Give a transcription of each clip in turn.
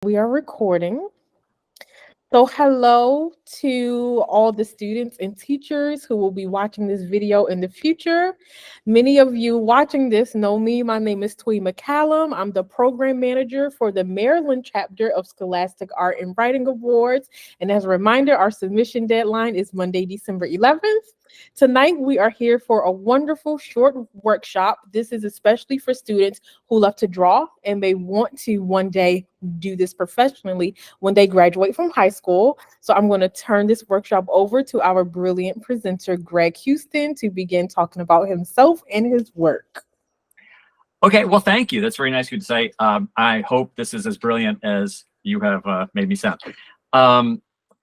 We are recording. So hello to all the students and teachers who will be watching this video in the future. Many of you watching this know me. My name is Twee McCallum. I'm the program manager for the Maryland chapter of Scholastic Art and Writing Awards. And as a reminder, our submission deadline is Monday, December 11th. Tonight, we are here for a wonderful short workshop. This is especially for students who love to draw and may want to one day do this professionally when they graduate from high school. So I'm going to turn this workshop over to our brilliant presenter, Greg Houston, to begin talking about himself and his work. Okay, well, thank you. That's very nice of you to say. I hope this is as brilliant as you have made me sound.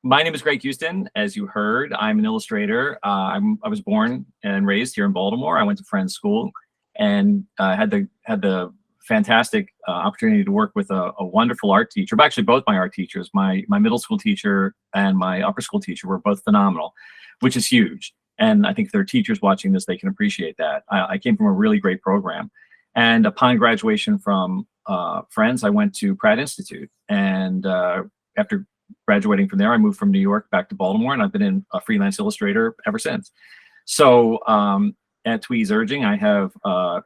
My name is Greg Houston. As you heard, I'm an illustrator. I was born and raised here in Baltimore. I went to Friends School and had the fantastic opportunity to work with a wonderful art teacher. But actually, both my art teachers, my middle school teacher and my upper school teacher, were both phenomenal, which is huge. And I think if there are teachers watching this, they can appreciate that. I came from a really great program. And upon graduation from Friends, I went to Pratt Institute. And after graduating from there, I moved from New York back to Baltimore, and I've been a freelance illustrator ever since. So at Twee's urging, I have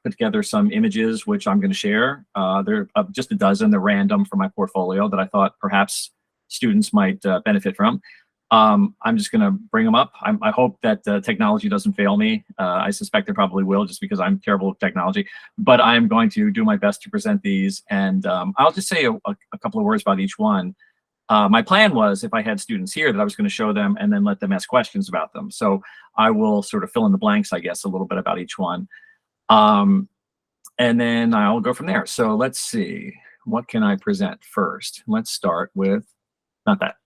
put together some images, which I'm going to share. There are just a dozen. They're random from my portfolio that I thought perhaps students might benefit from. I'm just going to bring them up. I hope that technology doesn't fail me. I suspect it probably will, just because I'm terrible with technology. But I'm going to do my best to present these, and I'll just say a couple of words about each one. My plan was, if I had students here, that I was going to show them and then let them ask questions about them. So I will sort of fill in the blanks, I guess, a little bit about each one. And then I'll go from there. So let's see, what can I present first? Let's start with, not that.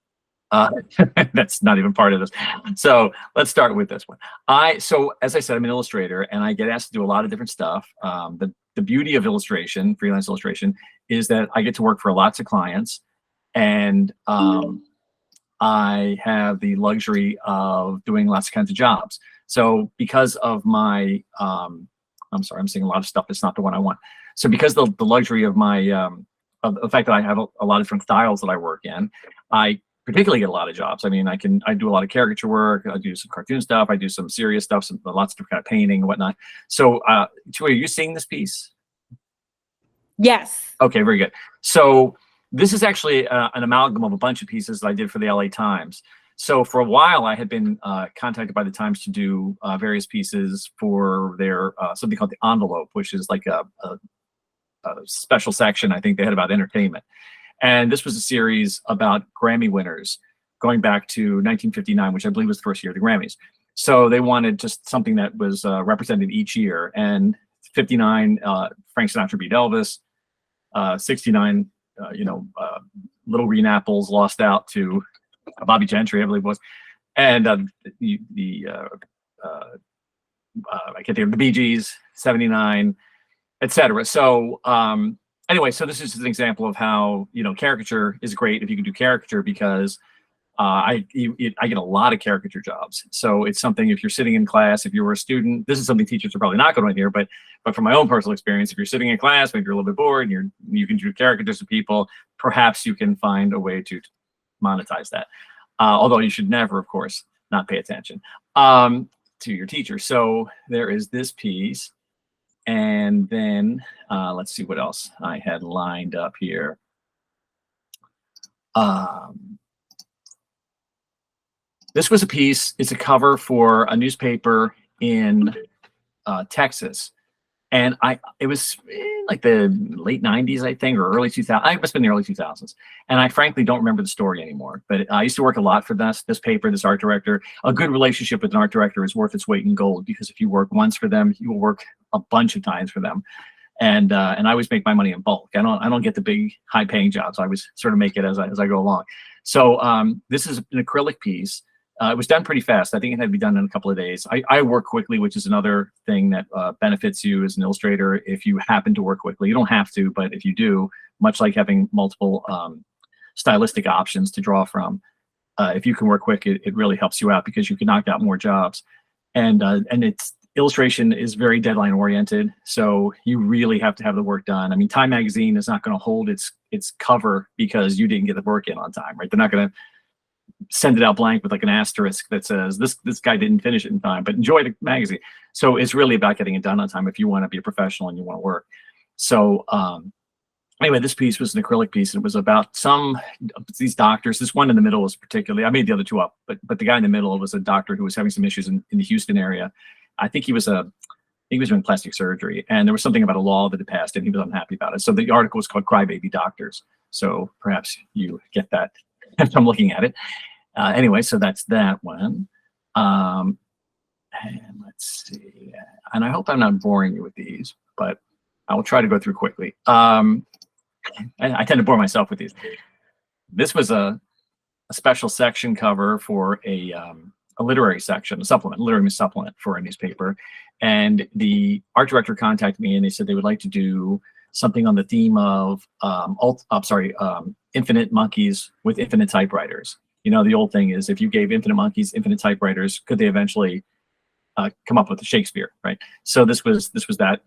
That's not even part of this. So let's start with this one. So as I said, I'm an illustrator, and I get asked to do a lot of different stuff. The beauty of illustration, freelance illustration, is that I get to work for lots of clients. And I have the luxury of doing lots of kinds of jobs. So because of my, I'm sorry, I'm seeing a lot of stuff that's not the one I want. So because the luxury of my, of the fact that I have a lot of different styles that I work in, I particularly get a lot of jobs. I mean, I do a lot of caricature work. I do some cartoon stuff. I do some serious stuff, lots of different kind of painting and whatnot. So, Tua, are you seeing this piece? Yes. Okay, very good. So this is actually an amalgam of a bunch of pieces that I did for the LA Times. So for a while, I had been contacted by the Times to do various pieces for their something called the Envelope, which is like a special section I think they had about entertainment. And this was a series about Grammy winners going back to 1959, which I believe was the first year of the Grammys. So they wanted just something that was represented each year. And 59, Frank Sinatra beat Elvis. 69, Little Green Apples lost out to Bobby Gentry, I believe it was. And I can't think of the Bee Gees, 79, etc. So anyway, so this is an example of how, caricature is great if you can do caricature, because I get a lot of caricature jobs. So it's something, if you're sitting in class, if you were a student, this is something teachers are probably not going to hear, but from my own personal experience, if you're sitting in class, maybe you're a little bit bored, and you can do caricatures of people, perhaps you can find a way to monetize that. Although you should never, of course, not pay attention to your teacher. So there is this piece. And then let's see what else I had lined up here. This was a piece. It's a cover for a newspaper in Texas. And it was like the late 90s, I think, or early 2000s. I must have been the early 2000s. And I frankly don't remember the story anymore. But I used to work a lot for this paper, this art director. A good relationship with an art director is worth its weight in gold, because if you work once for them, you will work a bunch of times for them. And I always make my money in bulk. I don't get the big high-paying jobs. I always sort of make it as I go along. So this is an acrylic piece. It was done pretty fast. I think it had to be done in a couple of days. I work quickly, which is another thing that benefits you as an illustrator if you happen to work quickly. You don't have to, but if you do, much like having multiple stylistic options to draw from, if you can work quick, it really helps you out, because you can knock out more jobs. And illustration is very deadline oriented, so you really have to have the work done. I mean, Time Magazine is not going to hold its cover because you didn't get the work in on time, right? They're not going to send it out blank with like an asterisk that says this guy didn't finish it in time, but enjoy the magazine. So it's really about getting it done on time if you want to be a professional and you want to work. So anyway, this piece was an acrylic piece. And it was about these doctors. This one in the middle was particularly, I made the other two up, but the guy in the middle was a doctor who was having some issues in the Houston area. I think he was doing plastic surgery, and there was something about a law that had passed and he was unhappy about it. So the article was called Crybaby Doctors. So perhaps you get that if I'm looking at it. Anyway, so that's that one. And let's see. And I hope I'm not boring you with these, but I will try to go through quickly. I tend to bore myself with these. This was a special section cover for a literary section, literary supplement for a newspaper. And the art director contacted me and they said they would like to do something on the theme of infinite monkeys with infinite typewriters. You know, the old thing is if you gave infinite monkeys infinite typewriters, could they eventually come up with a Shakespeare, right? So this was that,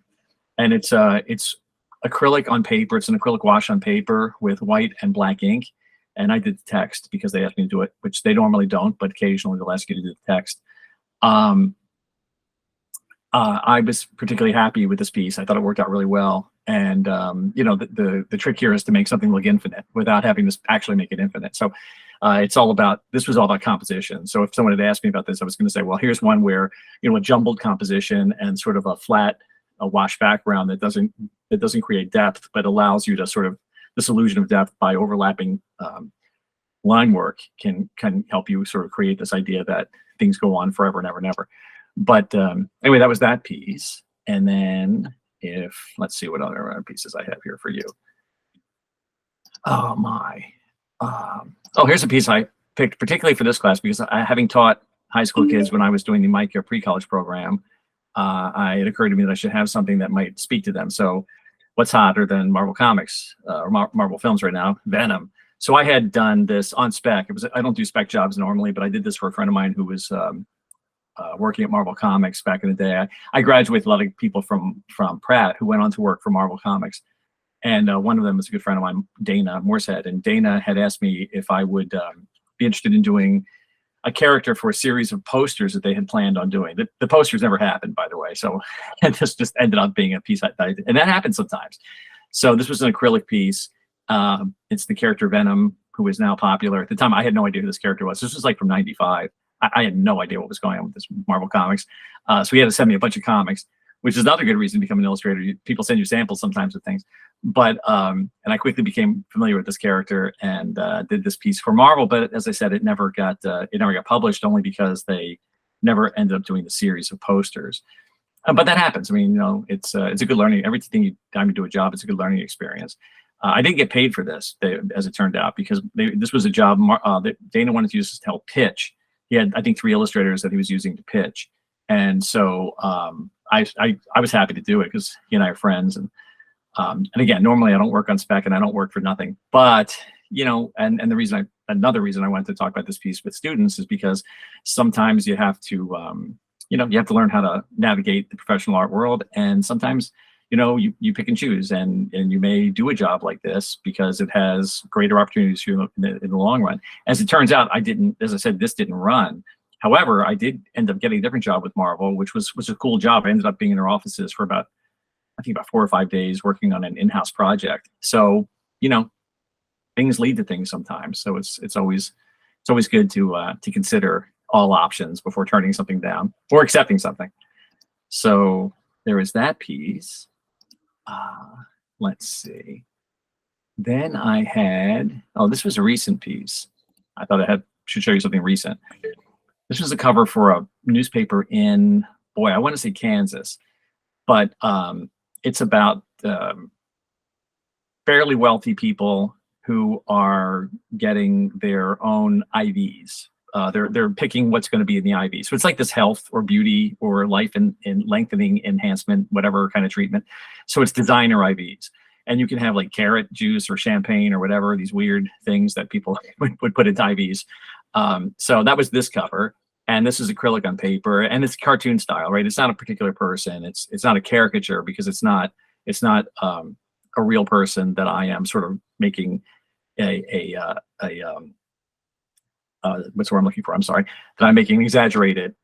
and it's acrylic on paper. It's an acrylic wash on paper with white and black ink, and I did the text because they asked me to do it, which they normally don't, but occasionally they'll ask you to do the text. I was particularly happy with this piece. I thought it worked out really well. And you know, the trick here is to make something look infinite without having to actually make it infinite. So this was all about composition. So if someone had asked me about this, I was going to say, well, here's one where, you know, a jumbled composition and sort of a flat, wash background that doesn't create depth, but allows you to sort of, this illusion of depth by overlapping line work can help you sort of create this idea that things go on forever and ever and ever. But anyway, that was that piece. And then let's see what other pieces I have here for you. Oh my. Here's a piece I picked particularly for this class because having taught high school kids when I was doing the MICA pre-college program, it occurred to me that I should have something that might speak to them. So what's hotter than Marvel Comics or Marvel Films right now? Venom. So I had done this on spec. I don't do spec jobs normally, but I did this for a friend of mine who was working at Marvel Comics back in the day. I graduated a lot of people from Pratt who went on to work for Marvel Comics. And one of them was a good friend of mine, Dana Morsehead. And Dana had asked me if I would be interested in doing a character for a series of posters that they had planned on doing. The posters never happened, by the way. So this just ended up being a piece and that happens sometimes. So this was an acrylic piece. It's the character Venom, who is now popular. At the time, I had no idea who this character was. This was like from '95. I had no idea what was going on with this Marvel Comics. So he had to send me a bunch of comics, which is another good reason to become an illustrator. People send you samples sometimes of things. But and I quickly became familiar with this character and did this piece for Marvel. But as I said, it never got published, only because they never ended up doing the series of posters. But that happens. I mean, you know, it's a good learning. Every time you do a job, it's a good learning experience. I didn't get paid for this, as it turned out, because this was a job that Dana wanted to use to help pitch. He had, I think, 3 illustrators that he was using to pitch. And so I was happy to do it because he and I are friends. And again, normally I don't work on spec and I don't work for nothing. But, you know, and another reason I wanted to talk about this piece with students is because sometimes you have to, you have to learn how to navigate the professional art world. And sometimes, you know, you pick and choose, and you may do a job like this because it has greater opportunities for you in the long run. As it turns out, as I said, this didn't run. However, I did end up getting a different job with Marvel, which was a cool job. I ended up being in their offices for about 4 or 5 days working on an in-house project. So, you know, things lead to things sometimes. So it's always good to consider all options before turning something down or accepting something. So there is that piece. Let's see. Then I had, this was a recent piece. I thought should show you something recent. This was a cover for a newspaper in, I want to say Kansas, but it's about fairly wealthy people who are getting their own IVs. They're picking what's going to be in the IV. So it's like this health or beauty or life and lengthening enhancement, whatever kind of treatment. So it's designer IVs. And you can have like carrot juice or champagne or whatever, these weird things that people would put into IVs. So that was this cover. And this is acrylic on paper, and it's cartoon style, right? It's not a particular person. It's not a caricature, because it's not a real person that I am sort of making what's the word I'm looking for? I'm sorry, that I'm making an exaggerated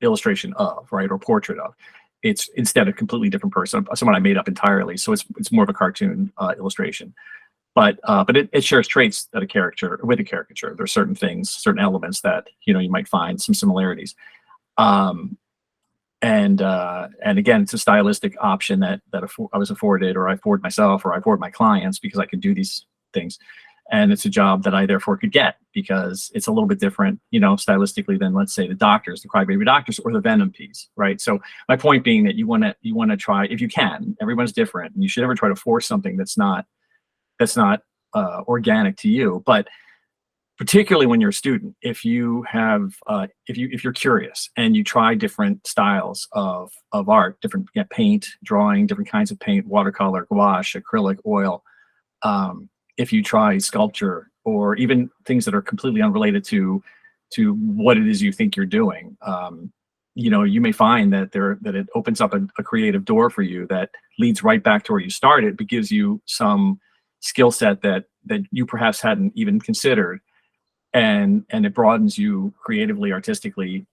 illustration of, right, or portrait of. It's instead a completely different person, someone I made up entirely. So it's more of a cartoon illustration. But it shares traits that a caricature with a caricature. There are certain things, certain elements that you might find some similarities. And again, it's a stylistic option that I was afforded, or I afford myself, or I afford my clients, because I can do these things. And it's a job that I therefore could get, because it's a little bit different, stylistically, than, let's say, the Crybaby Doctors, or the Venom piece, right? So my point being that you want to try, if you can. Everyone's different, and you should never try to force something that's not organic to you. But particularly when you're a student, if you have if you're curious and you try different styles of art, different paint, drawing, different kinds of paint, watercolor, gouache, acrylic, oil, if you try sculpture, or even things that are completely unrelated to what it is you think you're doing, you may find that it opens up a creative door for you that leads right back to where you started, but gives you some skill set that you perhaps hadn't even considered, and it broadens you creatively, artistically,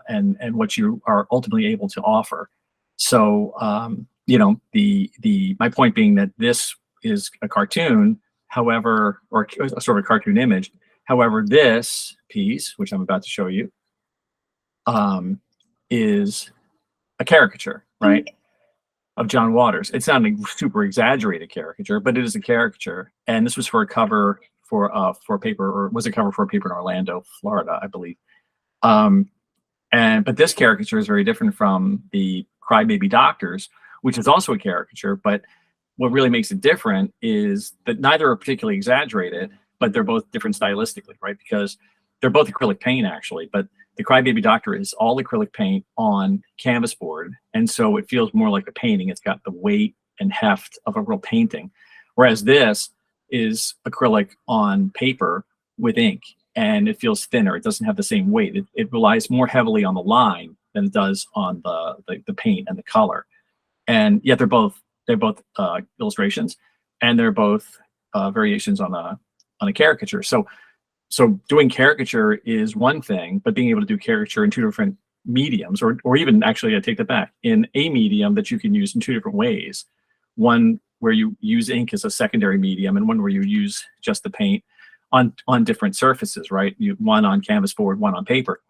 and what you are ultimately able to offer. So my point being that this is a cartoon, however, or a sort of a cartoon image. However, this piece, which I'm about to show you, is a caricature, right, of John Waters. It's not a super exaggerated caricature, but it is a caricature. And this was for a cover for a paper, or was a cover for a paper in Orlando, Florida, I believe. But this caricature is very different from the Crybaby Doctors, which is also a caricature. But what really makes it different is that neither are particularly exaggerated, but they're both different stylistically, right? Because they're both acrylic paint, actually, but the Crybaby Doctor is all acrylic paint on canvas board, and so it feels more like a painting. It's got the weight and heft of a real painting, whereas this is acrylic on paper with ink, and it feels thinner. It doesn't have the same weight. It relies more heavily on the line than it does on the paint and the color. And yet they're both illustrations, and they're both variations on a caricature. So doing caricature is one thing, but being able to do caricature in two different mediums, or even, actually, I take that back, in a medium that you can use in two different ways. One where you use ink as a secondary medium, and one where you use just the paint on different surfaces, right? One on canvas board, one on paper,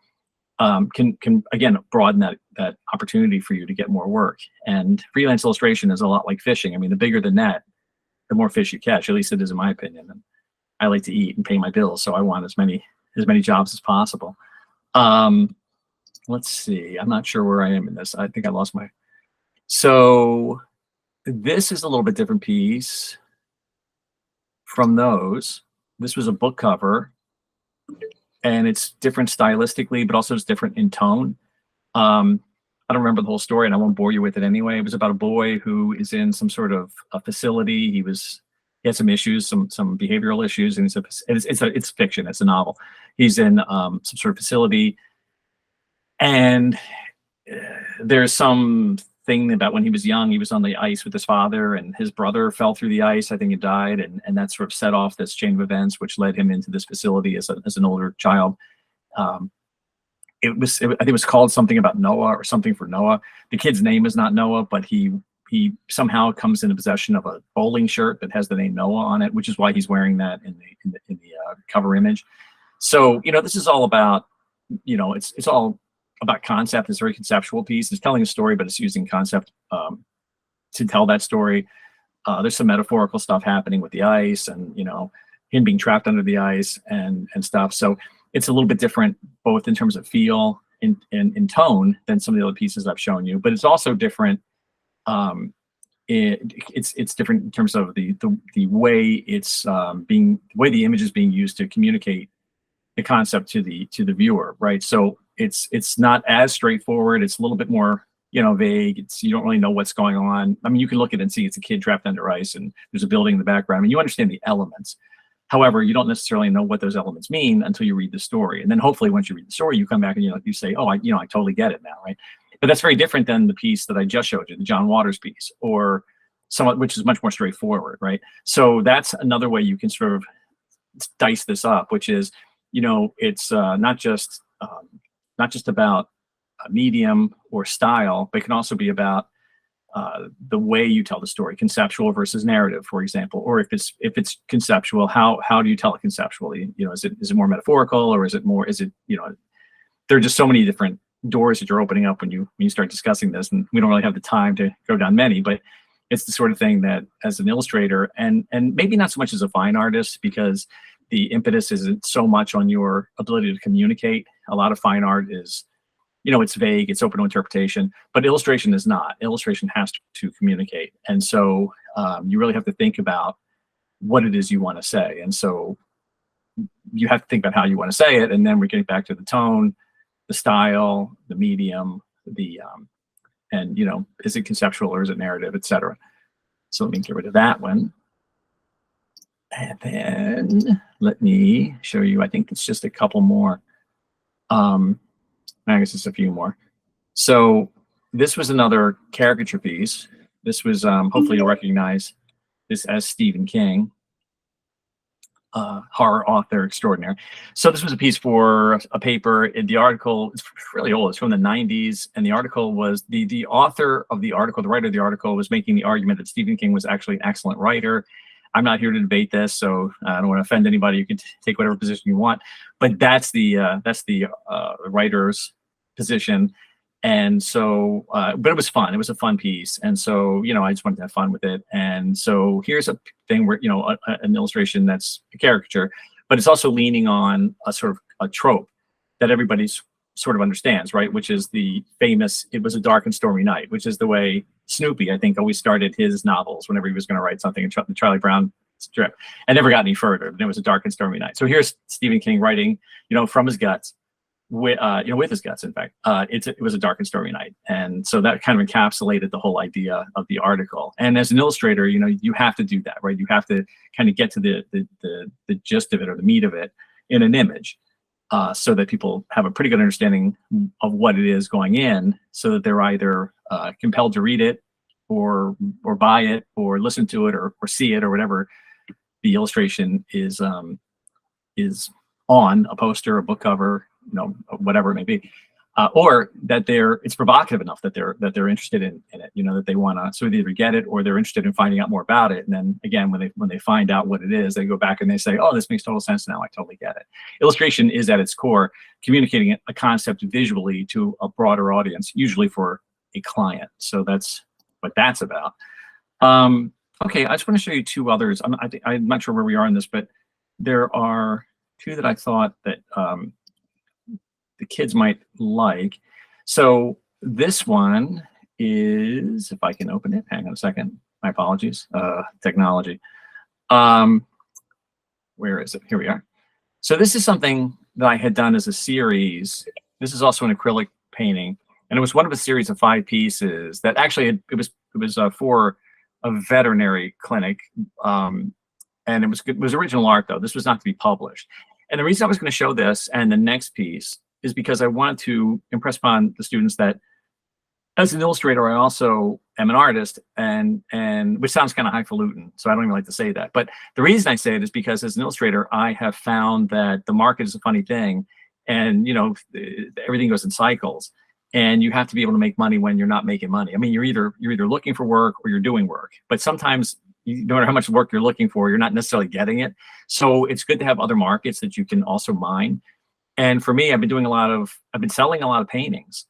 can again broaden that opportunity for you to get more work. And freelance illustration is a lot like fishing. I mean, the bigger the net, the more fish you catch. At least it is, in my opinion. And I like to eat and pay my bills, so I want as many jobs as possible. Let's see. I'm not sure where I am in this. I think I lost my. So this is a little bit different piece from those. This was a book cover, and it's different stylistically, but also it's different in tone. I don't remember the whole story, and I won't bore you with it anyway. It was about a boy who is in some sort of a facility. He had some issues, some behavioral issues, and it's fiction. It's a novel. He's in some sort of facility, and there's some thing about when he was young, he was on the ice with his father, and his brother fell through the ice, I think, and died, and that sort of set off this chain of events, which led him into this facility as an older child. I think it was called something about Noah, or something for Noah. The kid's name is not Noah, but he somehow comes into possession of a bowling shirt that has the name Noah on it, which is why he's wearing that in the cover image. So this is all about it's all about concept. It's a very conceptual piece. It's telling a story, but it's using concept to tell that story. There's some metaphorical stuff happening with the ice, and him being trapped under the ice and stuff. So it's a little bit different, both in terms of feel and in tone, than some of the other pieces I've shown you. But it's also different. It's different in terms of the way the way the image is being used to communicate the concept to the viewer, right? So it's not as straightforward. It's a little bit more vague. You don't really know what's going on. I mean, you can look at it and see it's a kid trapped under ice, and there's a building in the background. I mean, you understand the elements. However, you don't necessarily know what those elements mean until you read the story. And then hopefully once you read the story, you come back and you say, oh, I totally get it now, right? But that's very different than the piece that I just showed you, the John Waters piece, or somewhat, which is much more straightforward, right? So that's another way you can sort of dice this up, which is, it's not just about a medium or style, but it can also be about the way you tell the story, conceptual versus narrative, for example. Or if it's conceptual, how do you tell it conceptually? Is it more metaphorical, or is it there are just so many different doors that you're opening up when you start discussing this, and we don't really have the time to go down many, but it's the sort of thing that as an illustrator, and maybe not so much as a fine artist, because the impetus isn't so much on your ability to communicate. A lot of fine art is, it's vague, it's open to interpretation, but illustration is not. Illustration has to communicate. And so you really have to think about what it is you want to say. And so you have to think about how you want to say it. And then we're getting back to the tone, the style, the medium, and is it conceptual or is it narrative, etc. So let me get rid of that one. And then let me show you, I think it's just a couple more. I guess it's a few more. So this was another caricature piece. This was, hopefully you'll recognize this as Stephen King, horror author extraordinaire. So this was a piece for a paper. The article, it's really old, it's from the 90s. And the article was, the author of the article, the writer of the article, was making the argument that Stephen King was actually an excellent writer. I'm not here to debate this, so I don't want to offend anybody. You can take whatever position you want, but that's the writer's position. And so, but it was fun. It was a fun piece, and so I just wanted to have fun with it. And so here's a thing where an illustration that's a caricature, but it's also leaning on a sort of a trope that everybody's sort of understands, right? Which is the famous "It was a dark and stormy night," which is the way Snoopy, I think, always started his novels whenever he was going to write something in the Charlie Brown strip, and never got any further. And it was a dark and stormy night. So here's Stephen King writing, from his guts, with his guts. In fact, it was a dark and stormy night, and so that kind of encapsulated the whole idea of the article. And as an illustrator, you have to do that, right? You have to kind of get to the gist of it, or the meat of it, in an image. So that people have a pretty good understanding of what it is going in, so that they're either compelled to read it, or buy it, or listen to it, or see it, or whatever the illustration is on a poster, a book cover, whatever it may be, or that it's provocative enough that they're interested in it, that they want to sort of either get it, or they're interested in finding out more about it. And then again, when they find out what it is, they go back and they say, oh, this makes total sense now, I totally get it. Illustration is at its core communicating a concept visually to a broader audience, usually for a client. So that's what that's about. Okay, I just want to show you two others. I'm not sure where we are in this, but there are two that I thought that the kids might like. So this one is, if I can open it, hang on a second, my apologies, technology. Where is it? Here we are. So this is something that I had done as a series. This is also an acrylic painting, and it was one of a series of 5 pieces that actually it was for a veterinary clinic, and it was original art though. This was not to be published. And the reason I was going to show this and the next piece is because I wanted to impress upon the students that as an illustrator, I also am an artist, and which sounds kind of highfalutin, so I don't even like to say that. But the reason I say it is because as an illustrator, I have found that the market is a funny thing, and everything goes in cycles, and you have to be able to make money when you're not making money. I mean, you're either looking for work or you're doing work, but sometimes no matter how much work you're looking for, you're not necessarily getting it. So it's good to have other markets that you can also mine. And for me, I've been selling a lot of paintings.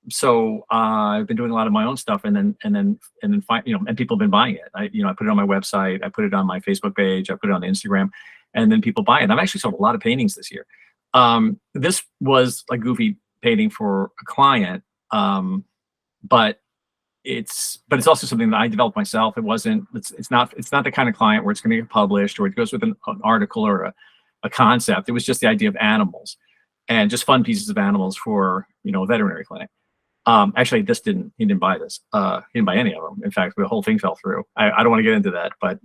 So I've been doing a lot of my own stuff, and then and people have been buying it. I put it on my website, I put it on my Facebook page, I put it on Instagram, and then people buy it. I've actually sold a lot of paintings this year. This was a goofy painting for a client, but it's also something that I developed myself. It's not the kind of client where it's going to get published or it goes with an article or a concept. It was just the idea of animals, and just fun pieces of animals for a veterinary clinic. Actually, he didn't buy this. He didn't buy any of them. In fact, the whole thing fell through. I don't want to get into that, but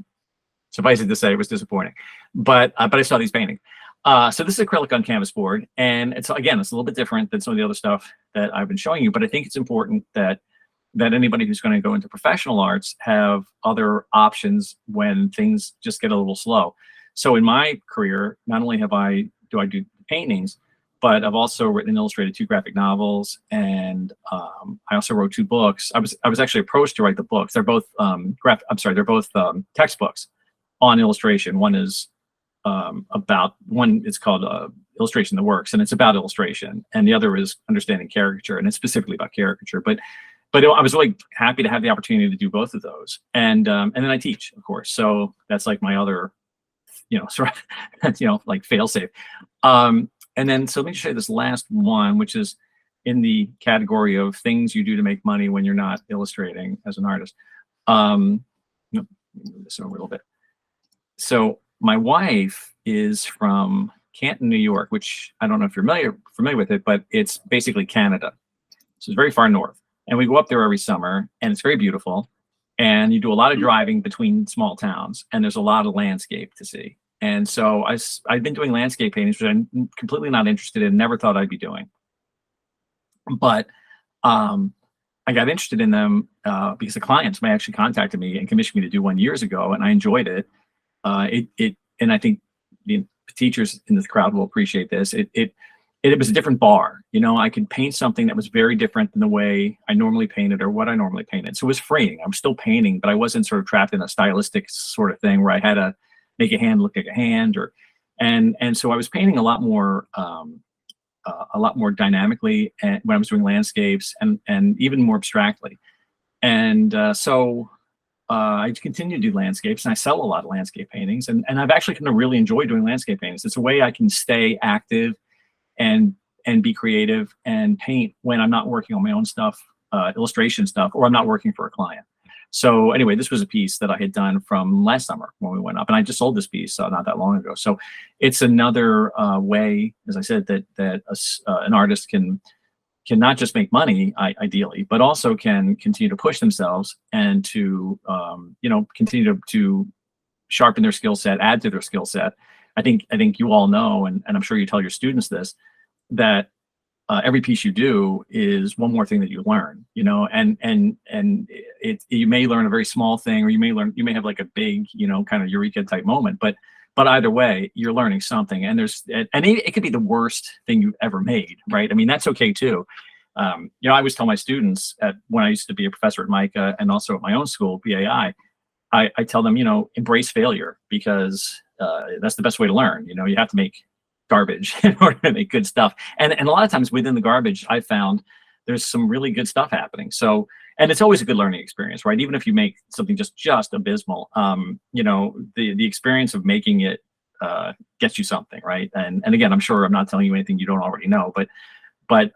Suffice it to say, it was disappointing, but I saw these paintings. So this is acrylic on canvas board, and it's a little bit different than some of the other stuff that I've been showing you. But I think it's important that anybody who's going to go into professional arts have other options when things just get a little slow. So in my career, not only do I do paintings, but I've also written and illustrated 2 graphic novels, and I also wrote 2 books. I was actually approached to write the books. They're both textbooks on illustration. One is it's called Illustration That Works, and it's about illustration, and the other is Understanding Caricature, and it's specifically about caricature. But I was really happy to have the opportunity to do both of those, and then I teach, of course. So that's like my other, sort of, like fail safe. And then so let me show you this last one, which is in the category of things you do to make money when you're not illustrating as an artist. Move this over a little bit. So my wife is from Canton, New York, which I don't know if you're familiar with it, but it's basically Canada. So it's very far north. And we go up there every summer, and it's very beautiful. And you do a lot of driving between small towns, and there's a lot of landscape to see. And so I've been doing landscape paintings, which I'm completely not interested in, never thought I'd be doing. But I got interested in them because the clients actually contacted me and commissioned me to do one years ago, and I enjoyed it. And I think the teachers in this crowd will appreciate this. It was a different bar. I could paint something that was very different than the way I normally painted or what I normally painted. So it was freeing. I was still painting, but I wasn't sort of trapped in a stylistic sort of thing where I had to make a hand look like a hand, and so I was painting a lot more dynamically when I was doing landscapes, and even more abstractly. And so I continue to do landscapes, and I sell a lot of landscape paintings, and I've actually kind of really enjoyed doing landscape paintings. It's a way I can stay active and be creative and paint when I'm not working on my own stuff, illustration stuff, or I'm not working for a client. So anyway, this was a piece that I had done from last summer when we went up, and I just sold this piece not that long ago. So it's another way, as I said, that an artist can not just make money, ideally, but also can continue to push themselves and to continue to sharpen their skill set, add to their skill set. I think you all know, and I'm sure you tell your students this, that every piece you do is one more thing that you learn, and you may learn a very small thing, or you may have like a big, kind of eureka type moment, but either way, you're learning something, and it could be the worst thing you've ever made, right? I mean, that's okay too. I always tell my students when I used to be a professor at MICA and also at my own school, BAI, I tell them, embrace failure, because that's the best way to learn. You have to make garbage in order to make good stuff. And a lot of times within the garbage, I found there's some really good stuff happening. So, and it's always a good learning experience, right? Even if you make something just abysmal, the experience of making it gets you something, right? And again, I'm sure I'm not telling you anything you don't already know, but by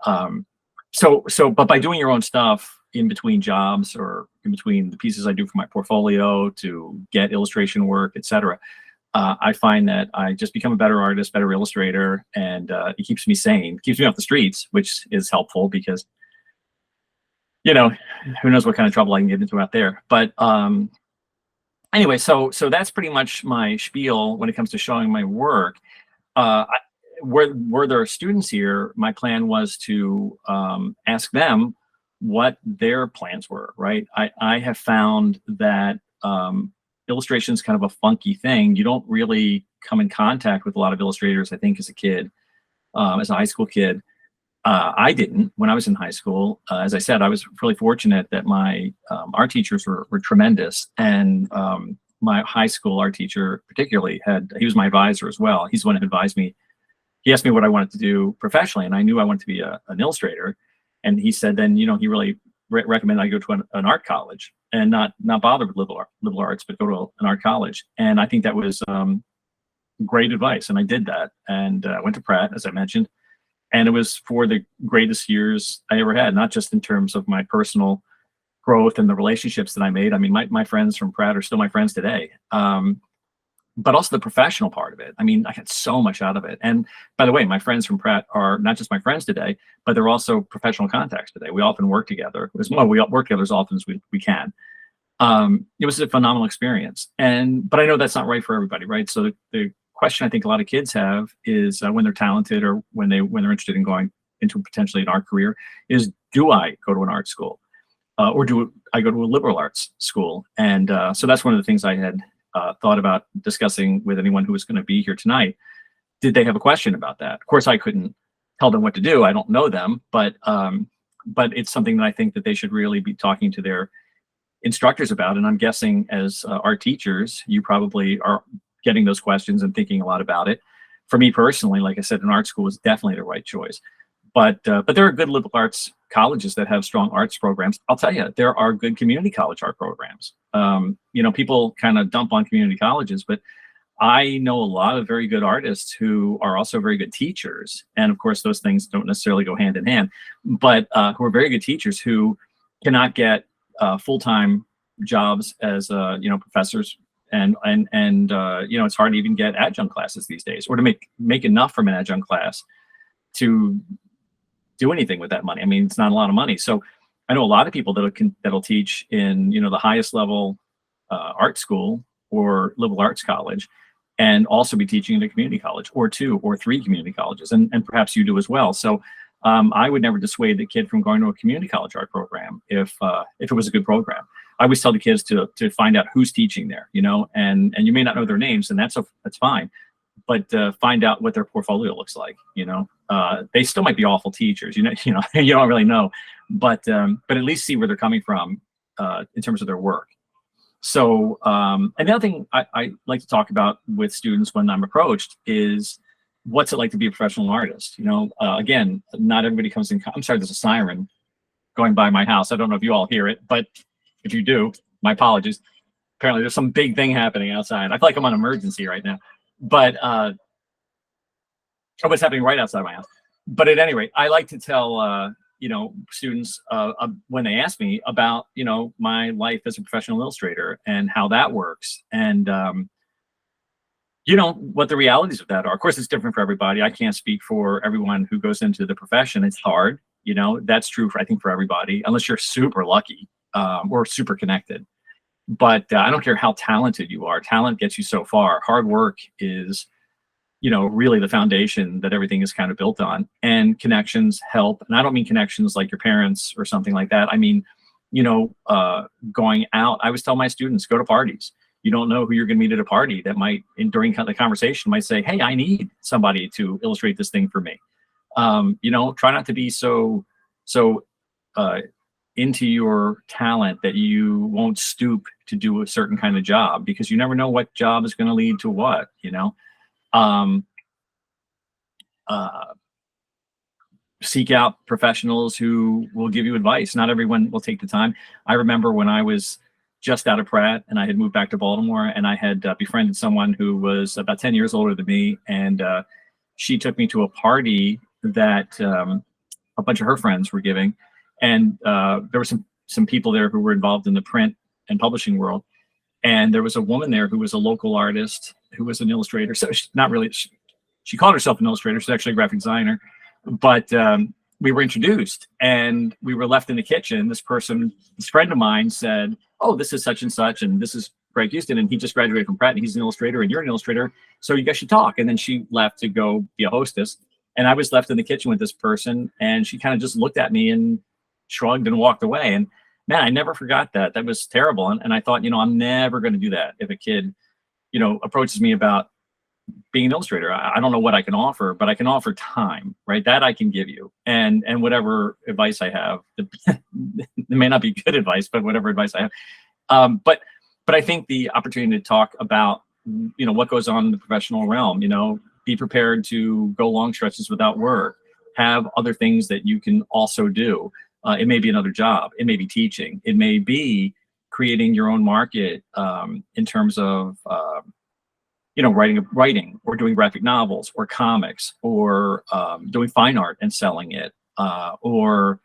doing your own stuff in between jobs, or in between the pieces I do for my portfolio to get illustration work, etc., I find that I just become a better artist, better illustrator, and it keeps me sane, keeps me off the streets, which is helpful because, who knows what kind of trouble I can get into out there. But anyway, so that's pretty much my spiel when it comes to showing my work. Were there students here, my plan was to ask them what their plans were, right? I have found that illustration is kind of a funky thing. You don't really come in contact with a lot of illustrators, I think, as a kid, as a high school kid. I didn't when I was in high school. As I said, I was really fortunate that my art teachers were tremendous. And my high school art teacher particularly he was my advisor as well. He's the one who advised me. He asked me what I wanted to do professionally, and I knew I wanted to be an illustrator. And he said then, he really recommended I go to an art college and not bother with liberal arts, but go to an art college. And I think that was great advice. And I did that, and went to Pratt, as I mentioned. And it was for the greatest years I ever had, not just in terms of my personal growth and the relationships that I made. I mean, my friends from Pratt are still my friends today. But also the professional part of it. I mean, I got so much out of it. And by the way, my friends from Pratt are not just my friends today, but they're also professional contacts today. We often work together. We work together as often as we can. It was a phenomenal experience. But I know that's not right for everybody, right? So the question I think a lot of kids have is when they're talented or when they're interested in going into potentially an art career is, do I go to an art school? Or do I go to a liberal arts school? And so that's one of the things I had thought about discussing with anyone who was going to be here tonight. Did they have a question about that? Of course, I couldn't tell them what to do. I don't know them, but it's something that I think that they should really be talking to their instructors about. And I'm guessing as art teachers, you probably are getting those questions and thinking a lot about it. For me personally, like I said, an art school is definitely the right choice. But there are good liberal arts colleges that have strong arts programs. I'll tell you, there are good community college art programs. People kind of dump on community colleges, but I know a lot of very good artists who are also very good teachers. And of course, those things don't necessarily go hand in hand, but who are very good teachers who cannot get full-time jobs as professors. And it's hard to even get adjunct classes these days, or to make enough from an adjunct class to do anything with that money. I mean, it's not a lot of money. So I know a lot of people that'll teach in the highest level art school or liberal arts college, and also be teaching in a community college or 2 or 3 community colleges, and perhaps you do as well. So I would never dissuade the kid from going to a community college art program if it was a good program. I always tell the kids to find out who's teaching there, and you may not know their names, and that's fine, but find out what their portfolio looks like. They still might be awful teachers, you don't really know, but at least see where they're coming from in terms of their work. So another thing I like to talk about with students when I'm approached is, what's it like to be a professional artist? Again, not everybody comes in. I'm sorry, there's a siren going by my house. I don't know if you all hear it, but if you do, my apologies. Apparently there's some big thing happening outside. I feel like I'm on emergency right now, but what's happening right outside my house. But at any rate, I like to tell students when they ask me about my life as a professional illustrator and how that works, and what the realities of that are. Of course, it's different for everybody. I can't speak for everyone who goes into the profession. It's hard. That's true I think for everybody, unless you're super lucky or super connected. But I don't care how talented you are. Talent gets you so far. Hard work is really the foundation that everything is kind of built on, and connections help. And I don't mean connections like your parents or something like that. I mean, going out. I always tell my students, go to parties. You don't know who you're going to meet at a party that might, during the conversation, might say, hey, I need somebody to illustrate this thing for me. Try not to be so into your talent that you won't stoop to do a certain kind of job, because you never know what job is going to lead to what, seek out professionals who will give you advice. Not everyone will take the time. I remember when I was just out of Pratt and I had moved back to Baltimore, and I had befriended someone who was about 10 years older than me. And she took me to a party that a bunch of her friends were giving. And there were some people there who were involved in the print and publishing world. And there was a woman there who was a local artist, who was an illustrator. So she's not really, she called herself an illustrator. She's actually a graphic designer. But we were introduced, and we were left in the kitchen. This friend of mine said, oh, this is such and such, and this is Greg Houston, and he just graduated from Pratt, and he's an illustrator, and you're an illustrator, so you guys should talk. And then she left to go be a hostess, and I was left in the kitchen with this person, and she kind of just looked at me and shrugged and walked away. And man, I never forgot that. That was terrible. And I thought, I'm never going to do that. If a kid, approaches me about being an illustrator, I don't know what I can offer, but I can offer time, right? That I can give you, and whatever advice I have. It may not be good advice, but whatever advice I have. But I think the opportunity to talk about, what goes on in the professional realm, be prepared to go long stretches without work, have other things that you can also do. It may be another job. It may be teaching. It may be creating your own market in terms of, writing or doing graphic novels or comics, or doing fine art and selling it, or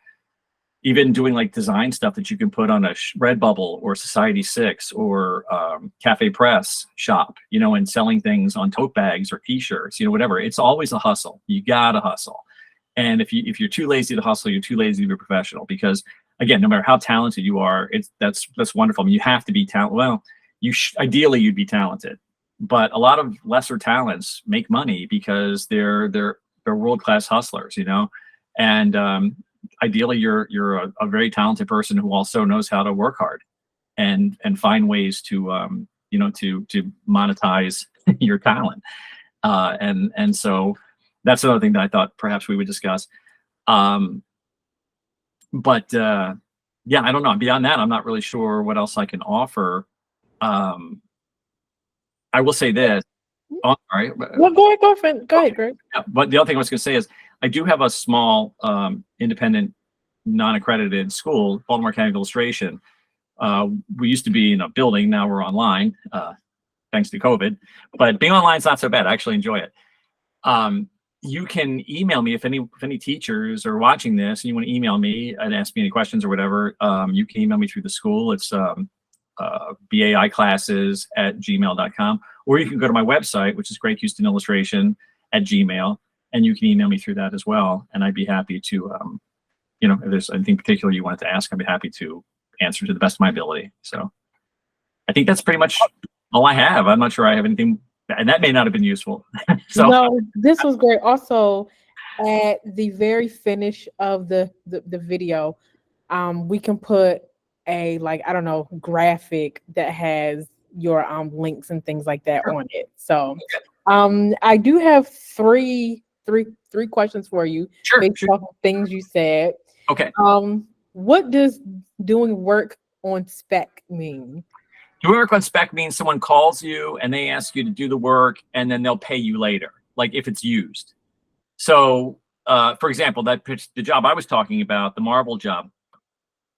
even doing like design stuff that you can put on a Redbubble or Society 6 or Cafe Press shop, and selling things on tote bags or t-shirts, whatever. It's always a hustle. You gotta hustle. And if you're too lazy to hustle, you're too lazy to be a professional, because again, no matter how talented you are, that's wonderful. I mean, you have to be talented. Well, ideally you'd be talented, but a lot of lesser talents make money because they're world-class hustlers, you know, and ideally you're a very talented person who also knows how to work hard and find ways to you know, to monetize your talent. And so that's another thing that I thought perhaps we would discuss. But yeah, I don't know. Beyond that, I'm not really sure what else I can offer. I will say this. Oh, sorry. Well, go ahead, Greg. Yeah, but the other thing I was going to say is I do have a small independent, non-accredited school, Baltimore County Illustration. We used to be in a building. Now we're online, thanks to COVID. But being online is not so bad. I actually enjoy it. You can email me if any teachers are watching this and you want to email me and ask me any questions or whatever. You can email me through the school. It's baiclasses@gmail.com, or you can go to my website, which is Great Houston Illustration @gmail, and you can email me through that as well. And I'd be happy to, you know, if there's anything particular you wanted to ask, I'd be happy to answer to the best of my ability. So I think that's pretty much all I have. I'm not sure I have anything, and that may not have been useful. So No, this was great. Also, at the very finish of the video, we can put a, like, I don't know, graphic that has your links and things like that on it. So I do have three questions for you based off of things you said. Okay. What does doing work on spec mean? Doing work on spec means someone calls you and they ask you to do the work, and then they'll pay you later, like if it's used. So, for example, the job I was talking about, the Marvel job,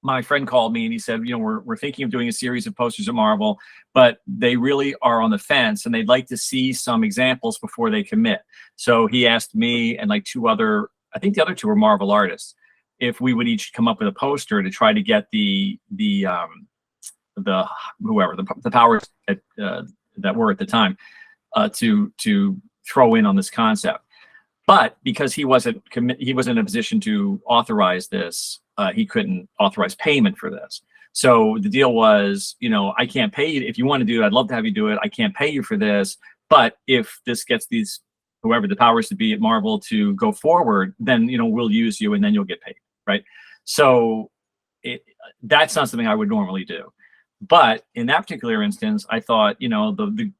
my friend called me and he said, you know, we're thinking of doing a series of posters of Marvel, but they really are on the fence and they'd like to see some examples before they commit. So he asked me and like two other, I think the other two were Marvel artists, if we would each come up with a poster to try to get the powers that were at the time to throw in on this concept. But because he wasn't in a position to authorize this, he couldn't authorize payment for this. So the deal was, you know, I can't pay you. If you want to do it, I'd love to have you do it. I can't pay you for this. But if this gets whoever the powers to be at Marvel to go forward, then, you know, we'll use you and then you'll get paid, right? So that's not something I would normally do. But in that particular instance, I thought, you know, the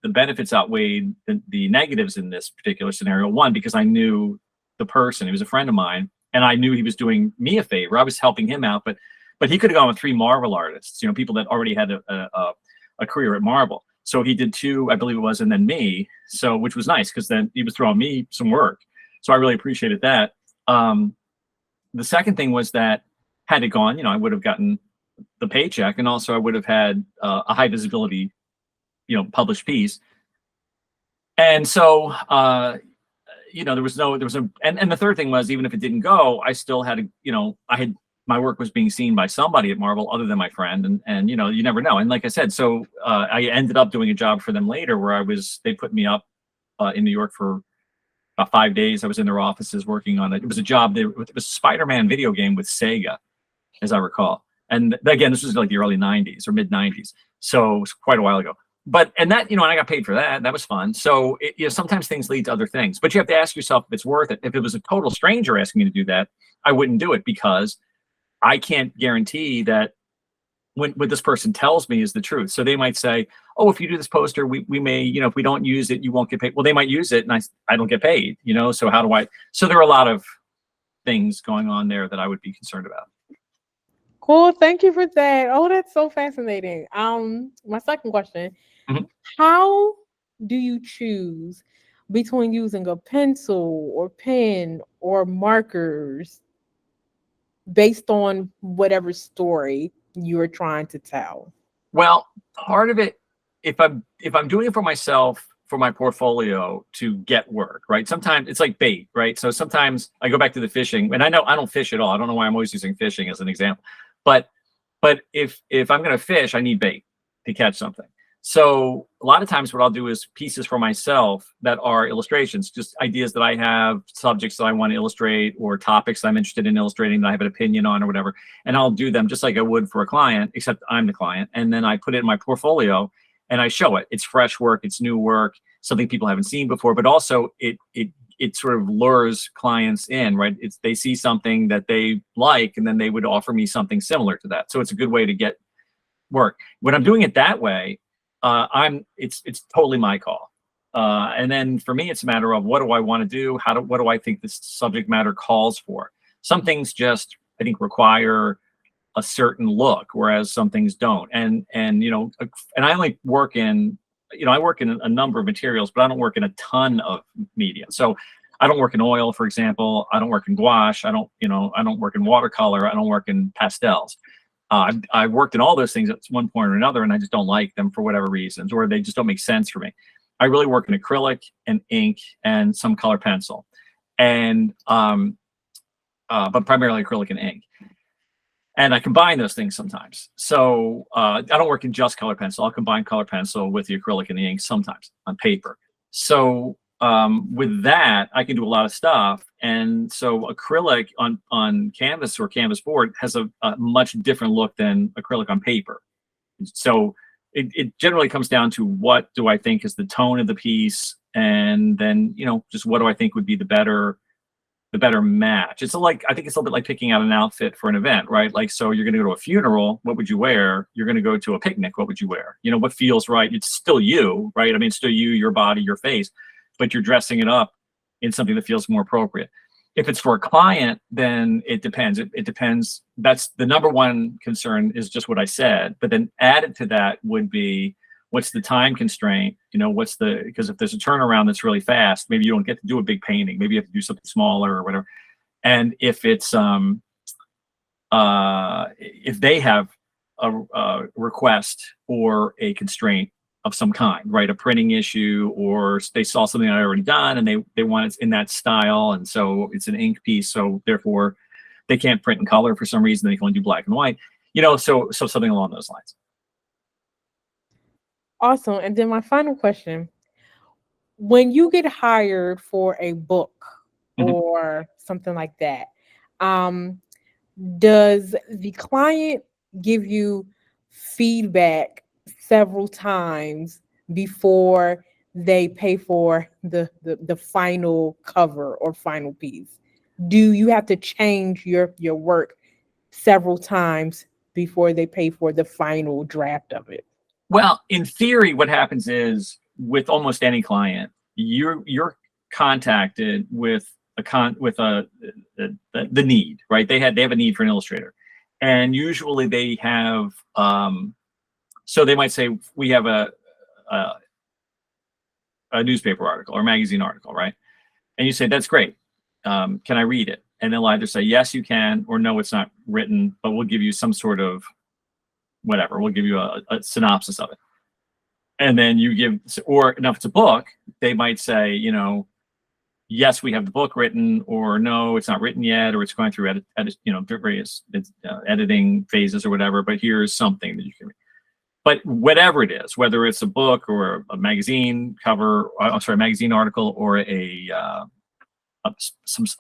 benefits outweighed the negatives in this particular scenario. One, because I knew the person; he was a friend of mine, and I knew he was doing me a favor. I was helping him out, but he could have gone with 3 Marvel artists, you know, people that already had a career at Marvel. So he did 2, I believe it was, and then me. So, which was nice because then he was throwing me some work. So I really appreciated that. The second thing was that had it gone, you know, I would have gotten the paycheck, and also I would have had a high visibility, you know, published piece. And so, you know, and the third thing was, even if it didn't go, I still had you know, my work was being seen by somebody at Marvel other than my friend, and you know, you never know. And like I said, so I ended up doing a job for them later where they put me up in New York for about 5 days. I was in their offices working on it. It was a job. It was a Spider-Man video game with Sega, as I recall. And again, this was like the early 90s or mid 90s. So it was quite a while ago. And that, you know, and I got paid for that. That was fun. So, you know, sometimes things lead to other things, but you have to ask yourself if it's worth it. If it was a total stranger asking me to do that, I wouldn't do it, because I can't guarantee that what this person tells me is the truth. So they might say, oh, if you do this poster, we may, you know, if we don't use it, you won't get paid. Well, they might use it and I don't get paid, you know, so how do I? So there are a lot of things going on there that I would be concerned about. Cool. Thank you for that. Oh, that's so fascinating. My second question, how do you choose between using a pencil or pen or markers based on whatever story you're trying to tell? Well, part of it, if I'm doing it for myself, for my portfolio to get work, right? Sometimes it's like bait, right? So sometimes I go back to the fishing, and I know I don't fish at all. I don't know why I'm always using fishing as an example. But if I'm going to fish, I need bait to catch something. So a lot of times what I'll do is pieces for myself that are illustrations, just ideas that I have, subjects that I want to illustrate, or topics I'm interested in illustrating that I have an opinion on or whatever. And I'll do them just like I would for a client, except I'm the client. And then I put it in my portfolio and I show it. It's fresh work, it's new work, something people haven't seen before, but also it sort of lures clients in, right? They see something that they like, and then they would offer me something similar to that. So it's a good way to get work. When I'm doing it that way, it's totally my call. And then for me, it's a matter of, what do I want to do? What do I think this subject matter calls for? Some things just, I think, require a certain look, whereas some things don't. And I only work in, I work in a number of materials, but I don't work in a ton of media. So I don't work in oil, for example. I don't work in gouache. I don't work in watercolor. I don't work in pastels. I've worked in all those things at one point or another, and I just don't like them for whatever reasons, or they just don't make sense for me. I really work in acrylic and ink and some color pencil, and but primarily acrylic and ink. And I combine those things sometimes. So I don't work in just color pencil. I'll combine color pencil with the acrylic and the ink sometimes on paper. So with that, I can do a lot of stuff. And so acrylic on canvas or canvas board has a much different look than acrylic on paper. So it generally comes down to, what do I think is the tone of the piece? And then, just what do I think would be the better match. I think it's a little bit like picking out an outfit for an event, right? Like, so you're going to go to a funeral, what would you wear? You're going to go to a picnic, what would you wear? What feels right? It's still you, right? I mean, it's still you, your body, your face, but you're dressing it up in something that feels more appropriate. If it's for a client, then it depends. It depends. That's the number one concern, is just what I said. But then added to that would be, what's the time constraint? Because if there's a turnaround that's really fast, maybe you don't get to do a big painting. Maybe you have to do something smaller or whatever. And if it's if they have a request or a constraint of some kind, right? A printing issue, or they saw something I already done and they want it in that style, and so it's an ink piece, so therefore they can't print in color for some reason. They can only do black and white. So something along those lines. Awesome. And then my final question: when you get hired for a book or something like that, does the client give you feedback several times before they pay for the final cover or final piece? Do you have to change your work several times before they pay for the final draft of it? Well, in theory, what happens is, with almost any client, you're contacted with the need, right? They have a need for an illustrator, and usually they have so they might say, we have a newspaper article or magazine article, right? And you say, that's great. Can I read it? And they'll either say, yes, you can, or no, it's not written, but we'll give you some sort of whatever. We'll give you a synopsis of it. And then you give, or now if it's a book, they might say, yes, we have the book written, or no, it's not written yet, or it's going through various editing phases or whatever, but here's something that you can read. But whatever it is, whether it's a book or a magazine cover, a magazine article, or a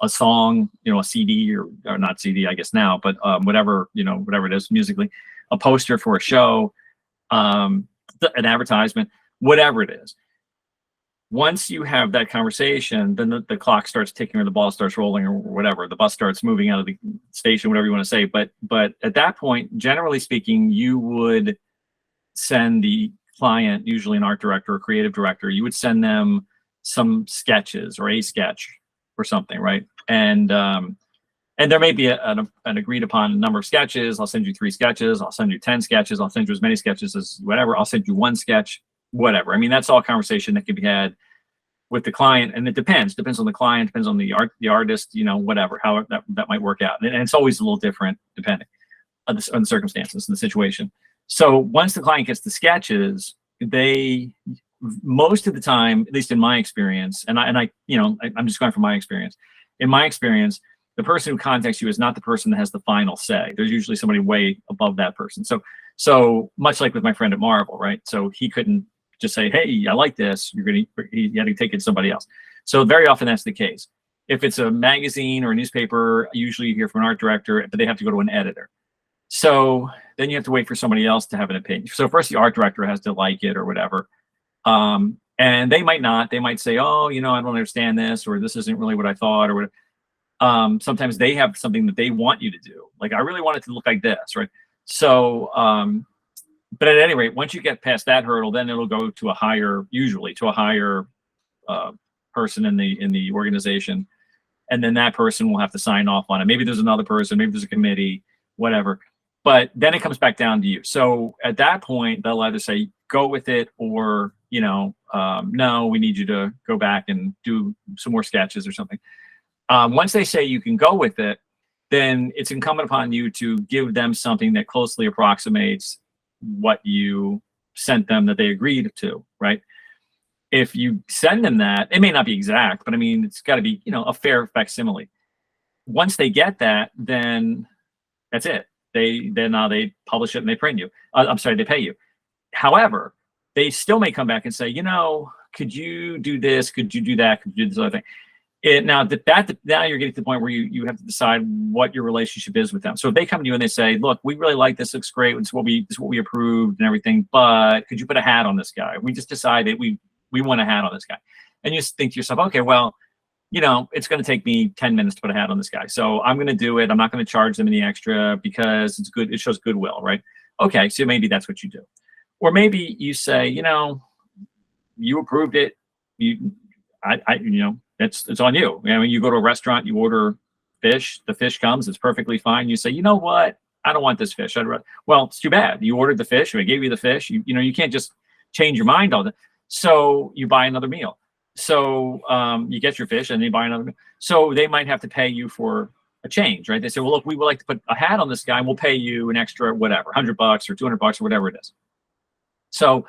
song, a CD or not CD, I guess now, but whatever it is musically, a poster for a show, an advertisement, whatever it is. Once you have that conversation, then the clock starts ticking, or the ball starts rolling, or whatever. The bus starts moving out of the station, whatever you want to say. But at that point, generally speaking, you would send the client, usually an art director or creative director, you would send them some sketches or a sketch or something, right? And there may be an agreed upon number of sketches. I'll send you 3 sketches. I'll send you 10 sketches. I'll send you as many sketches as whatever. I'll send you 1 sketch, whatever. I mean, that's all conversation that can be had with the client, and it depends on the client, depends on the artist, whatever, how that might work out. And it's always a little different depending on the circumstances and the situation. So once the client gets the sketches, they, most of the time, at least in my experience, and I'm just going from my experience. In my experience, the person who contacts you is not the person that has the final say. There's usually somebody way above that person. So So much like with my friend at Marvel, right? So he couldn't just say, "Hey, I like this." He had to take it to somebody else. So very often that's the case. If it's a magazine or a newspaper, usually you hear from an art director, but they have to go to an editor. So then you have to wait for somebody else to have an opinion. So first the art director has to like it or whatever. And they might not. They might say, "Oh, I don't understand this," or "This isn't really what I thought," or whatever. Sometimes they have something that they want you to do. Like, I really want it to look like this, right? So, but at any rate, once you get past that hurdle, then it'll go to usually to a higher person in the organization, and then that person will have to sign off on it. Maybe there's another person, maybe there's a committee, whatever. But then it comes back down to you. So at that point, they'll either say go with it, or no, we need you to go back and do some more sketches or something. Once they say you can go with it, then it's incumbent upon you to give them something that closely approximates what you sent them that they agreed to, right? If you send them that, it may not be exact, but I mean, it's got to be, a fair facsimile. Once they get that, then that's it. They publish it and they print you. They pay you. However, they still may come back and say, could you do this? Could you do that? Could you do this other thing? Now you're getting to the point where you have to decide what your relationship is with them. So if they come to you and they say, "Look, we really like this, looks great. It's what we approved and everything, but could you put a hat on this guy? We just decided we want a hat on this guy," and you think to yourself, "Okay, well, it's going to take me 10 minutes to put a hat on this guy, so I'm going to do it. I'm not going to charge them any extra because it's good. It shows goodwill, right?" Okay, so maybe that's what you do, or maybe you say, you approved it. It's on you. You go to a restaurant, you order fish, the fish comes, it's perfectly fine. You say, "You know what? I don't want this fish. Well, it's too bad. You ordered the fish, I gave you the fish. You can't just change your mind all the. So you buy another meal. So you get your fish and you buy another meal. So they might have to pay you for a change, right? They say, "Well, look, we would like to put a hat on this guy, and we'll pay you an extra whatever, $100 or $200 or whatever it is." So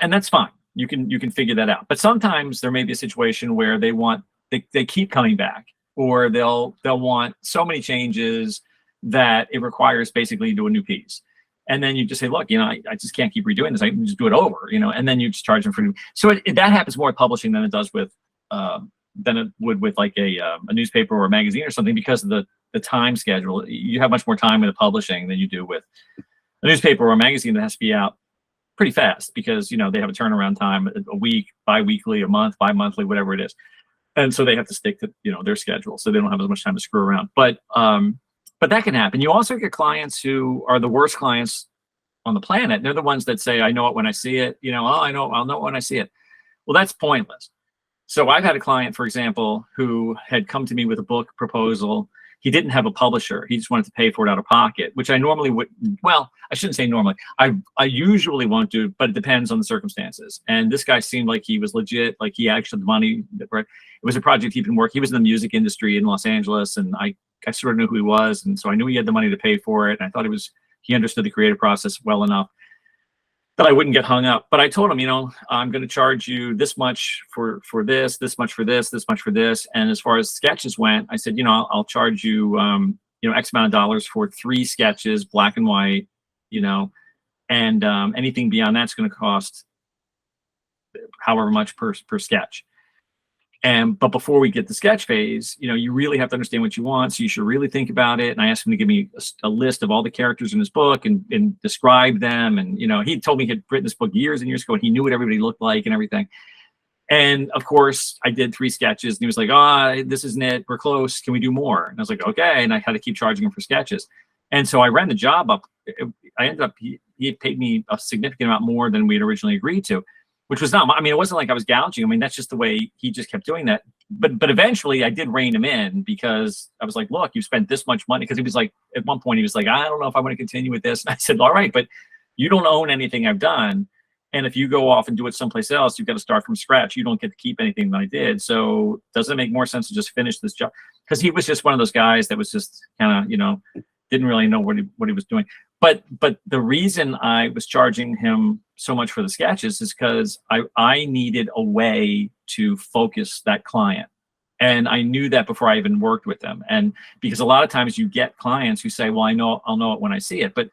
and that's fine. You can figure that out. But sometimes there may be a situation where they keep coming back, or they'll want so many changes that it requires basically do a new piece. And then you just say, "Look, I just can't keep redoing this. I can just do it over," and then you just charge them for new. So that happens more with publishing than it does with than it would with like a newspaper or a magazine or something, because of the time schedule. You have much more time with the publishing than you do with a newspaper or a magazine that has to be out pretty fast, because they have a turnaround time, a week, bi-weekly, a month, bi-monthly, whatever it is, and so they have to stick to their schedule, so they don't have as much time to screw around. But that can happen. You also get clients who are the worst clients on the planet. They're the ones that say, "I know it when I see it." I'll know it when I see it. Well, that's pointless. So I've had a client, for example, who had come to me with a book proposal. He didn't have a publisher. He just wanted to pay for it out of pocket, which I normally would. Well, I shouldn't say normally. I usually won't do, but it depends on the circumstances. And this guy seemed like he was legit, like he actually had the money. Right? It was a project he'd been working. He was in the music industry in Los Angeles, and I sort of knew who he was, and so I knew he had the money to pay for it. And I thought he understood the creative process well enough that I wouldn't get hung up. But I told him, I'm going to charge you this much for this much for this much for this. And as far as sketches went, I said, I'll charge you, X amount of dollars for 3 sketches, black and white, and anything beyond that's going to cost however much per sketch. But before we get the sketch phase, you really have to understand what you want. So you should really think about it. And I asked him to give me a list of all the characters in his book and describe them. And, he told me he had written this book years and years ago, and he knew what everybody looked like and everything. And of course I did 3 sketches, and he was like, "This isn't it. We're close. Can we do more?" And I was like, "Okay." And I had to keep charging him for sketches. And so I ran the job up. I ended up, he had paid me a significant amount more than we had originally agreed to, which was not, it wasn't like I was gouging. That's just the way he just kept doing that. But eventually I did rein him in, because I was like, "Look, you spent this much money." Because he was like, at one point he was like, "I don't know if I want to continue with this." And I said, "All right, but you don't own anything I've done. And if you go off and do it someplace else, you've got to start from scratch. You don't get to keep anything that I did. So doesn't it make more sense to just finish this job?" Because he was just one of those guys that was just kind of, didn't really know what he was doing. But the reason I was charging him so much for the sketches is because I needed a way to focus that client. And I knew that before I even worked with them. And because a lot of times you get clients who say, "Well, I'll know it when I see it." But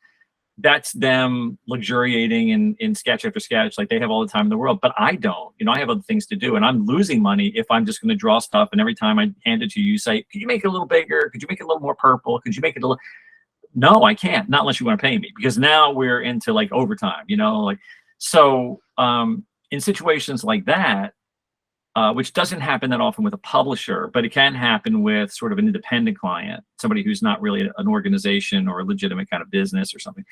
that's them luxuriating in sketch after sketch, like they have all the time in the world, but I don't. You know, I have other things to do, and I'm losing money if I'm just going to draw stuff, and every time I hand it to you, you say, could you make it a little bigger? Could you make it a little more purple? Could you make it a little? No, I can't, not unless you want to pay me, because now we're into like overtime, you know, like, so in situations like that, which doesn't happen that often with a publisher, but it can happen with sort of an independent client, somebody who's not really an organization or a legitimate kind of business or something.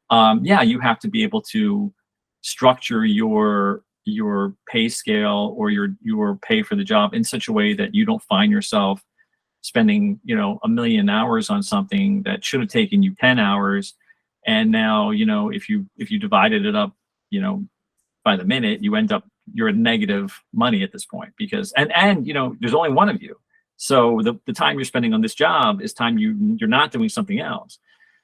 Yeah, you have to be able to structure your pay scale or your pay for the job in such a way that you don't find yourself spending, you know, 1,000,000 hours on something that should have taken you 10 hours. And now, you know, if you divided it up, you know, by the minute, you end up, you're at negative money at this point, because and you know, there's only one of you. So the time you're spending on this job is time you're not doing something else.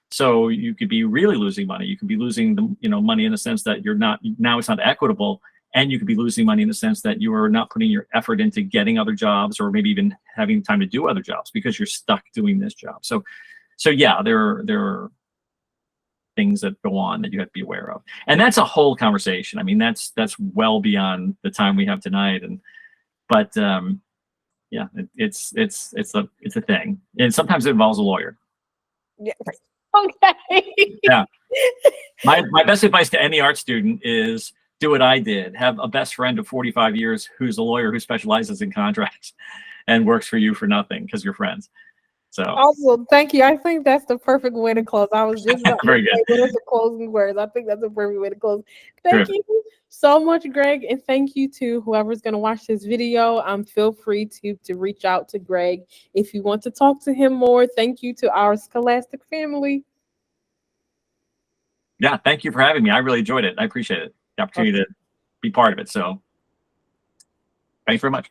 So you could be really losing money. You could be losing the, you know, money in the sense that you're not, now it's not equitable, and you could be losing money in the sense that you are not putting your effort into getting other jobs, or maybe even having time to do other jobs because you're stuck doing this job. So yeah, there are things that go on that you have to be aware of, and that's a whole conversation. I mean, that's well beyond the time we have tonight, and but yeah, it's a thing, and sometimes it involves a lawyer. Yeah. Okay. Yeah. My best advice to any art student is do what I did. Have a best friend of 45 years who's a lawyer who specializes in contracts and works for you for nothing because you're friends. So Awesome. Thank you. I think that's the perfect way to close. I was just about to very say, good. what are the closing words? I think that's a perfect way to close. Thank Terrific. you so much, Greg. And thank you to whoever's going to watch this video. Feel free to reach out to Greg if you want to talk to him more. Thank you to our Scholastic family. Yeah, thank you for having me. I really enjoyed it. I appreciate it. The opportunity to be part of it. So thanks very much.